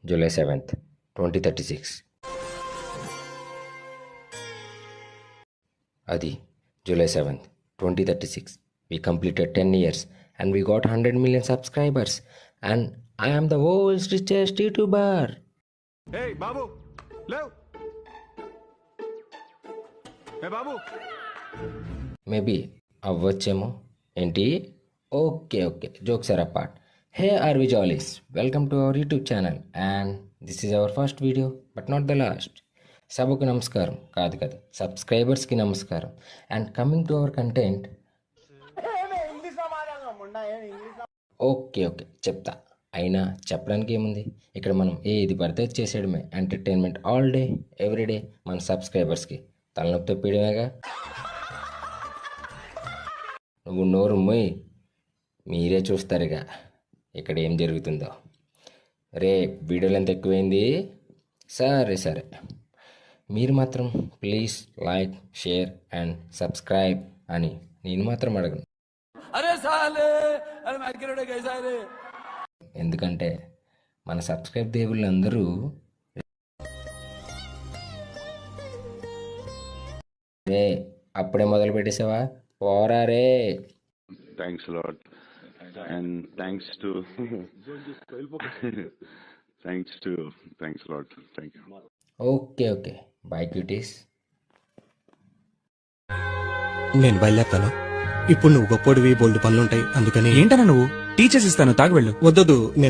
July 7th, 2036. Adi, July 7th, 2036. We completed 10 years and we got 100 million subscribers. And I am the world's richest YouTuber. Hey, Babu, lev. Hey, Babu. Maybe అవ్వచ్చేమో. ఏంటి? Okay, jokes are apart. Hey RV jollies, welcome to our YouTube channel and this is our first video but not the last. సభకు నమస్కారం కాదు సబ్స్క్రైబర్స్కి నమస్కారం. And coming to our content. Okay చెప్తా. అయినా చెప్పడానికి ఏముంది, ఇక్కడ మనం ఏది పడితే చేసేయడమే. ఎంటర్టైన్మెంట్ ఆల్ డే ఎవ్రీడే మన సబ్స్క్రైబర్స్కి తలనొప్పి తెప్పియడమేగా. నువ్వు నోరు మొయ్, మీరే చూస్తారుగా ఇక్కడ ఏం జరుగుతుందో. రే వీడియోలు ఎంత ఎక్కువైంది. సరే మీరు మాత్రం please like, share and subscribe అని నేను మాత్రం అడగను. ఎందుకంటే మన సబ్స్క్రైబ్ దేవుళ్ళు అందరూ రే అప్పుడే మొదలు పెట్టేసావా, పోరా రే. Thanks a lot, and thanks a lot. Thank you. Okay by cuties. నేను బయలుదేరుతాను. ఇప్పుడు నువ్వు గొప్పోడివి, బోల్డ్ పనులుంటాయి, అందుకని. ఏంటన్నా నువ్వు? టీచర్స్ ఇస్తాను, తాగి వెళ్ళు. వద్దొద్దు, నేను